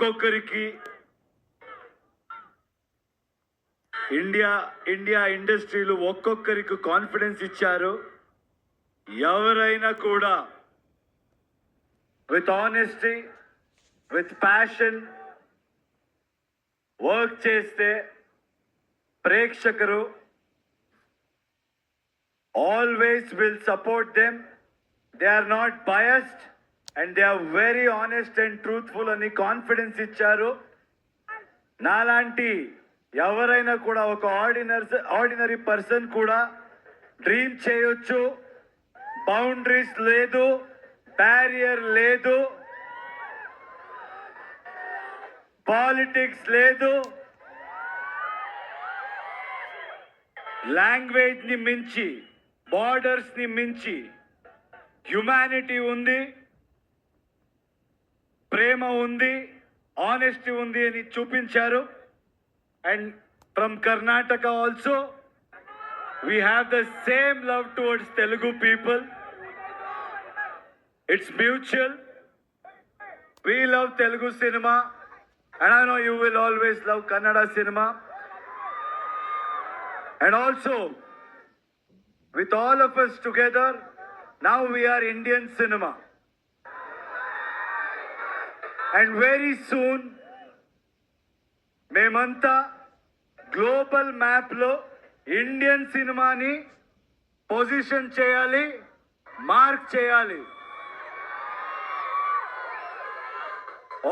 ఒక్కొక్కరికి ఇండియా ఇండస్ట్రీలు ఒక్కొక్కరికి కాన్ఫిడెన్స్ ఇచ్చారు. ఎవరైనా కూడా with honesty, with passion work చేస్తే ప్రేక్షకులు always will support them. They are not biased and they are very honest and truthful అని కాన్ఫిడెన్స్ ఇచ్చారు. నాలాంటి ఎవరైనా కూడా ఒక ఆర్డినరీ పర్సన్ కూడా డ్రీమ్ చేయొచ్చు. బౌండరీస్ లేదు, బ్యారియర్ లేదు, పాలిటిక్స్ లేదు. లాంగ్వేజ్ ని మించి, బార్డర్స్ ని మించి హ్యుమానిటీ ఉంది, ప్రేమ ఉంది, ఆనెస్టీ ఉంది అని చూపించారు. And from Karnataka also we have the same love towards Telugu people. It's mutual. We love Telugu cinema and I know you will always love Kannada cinema. And also with all of us together, now we are Indian cinema. And very soon మేమంతా global map లో Indian సినిమాని position చేయాలి, mark చేయాలి.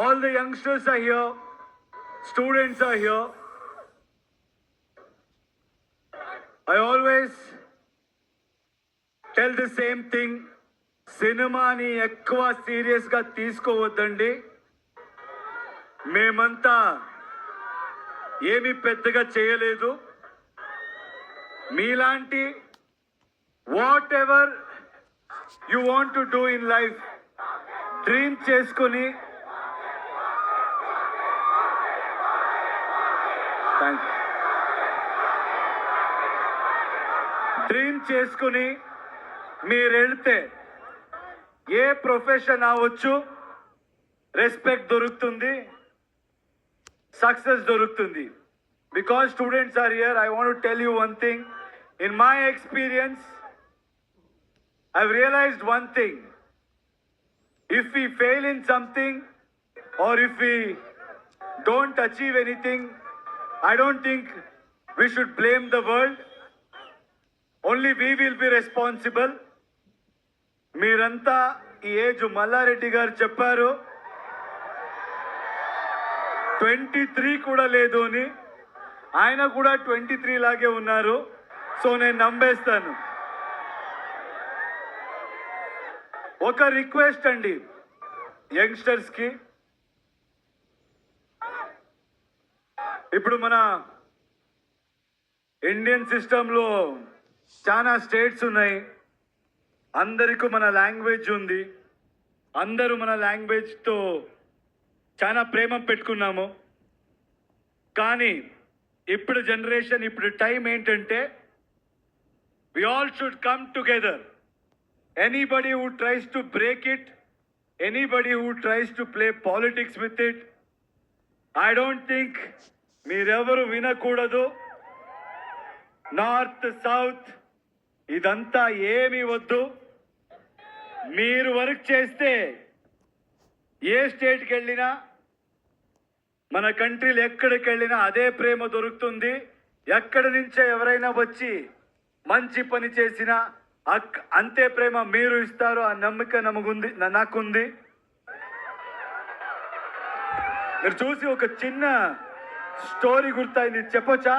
All the youngsters are here, students are here. I always tell the same thing, సినిమాని ఎక్కువ serious గా తీసుకోవద్దండి. మేమంతా ఏమి పెద్దగా చేయలేదు. మీలాంటి what ever you want to do in life dream చేసుకొని మీరు వెళ్తే ఏ ప్రొఫెషన్ అవ్వచ్చు, రెస్పెక్ట్ దొరుకుతుంది, సక్సెస్ దొరుకుతుంది. Because students are here, I want to tell you one thing. In my experience, I've realized one thing. If we fail in something or if we don't achieve anything, I don't think we should blame the world. Only we will be responsible. మీరంతా ఈ age Mallareddy గారు చెప్పారు 23 కూడా లేదు అని. ఆయన కూడా 23 లాగే ఉన్నారు. సో నేను నమ్మేస్తాను. ఒక రిక్వెస్ట్ అండి యంగ్స్టర్స్ కి, ఇప్పుడు మన ఇండియన్ సిస్టంలో చాలా స్టేట్స్ ఉన్నాయి. అందరికీ మన లాంగ్వేజ్ ఉంది, అందరూ మన లాంగ్వేజ్తో చాలా ప్రేమ పెట్టుకున్నాము. కానీ ఇప్పుడు జనరేషన్, ఇప్పుడు టైం ఏంటంటే we all should come together. Anybody who tries to break it, anybody who tries to play politics with it, I don't think మీరెవరు వినకూడదు. నార్త్ సౌత్ ఇదంతా ఏమీ వద్దు. మీరు వర్క్ చేస్తే ఏ స్టేట్కి వెళ్ళినా, మన కంట్రీలు ఎక్కడికి వెళ్ళినా అదే ప్రేమ దొరుకుతుంది. ఎక్కడి నుంచో ఎవరైనా వచ్చి మంచి పని చేసినా అంతే ప్రేమ మీరు ఇస్తారు. ఆ నమ్మకం నాకుంది. మీరు చూసి ఒక చిన్న స్టోరీ గుర్తయింది, చెప్పొచ్చా?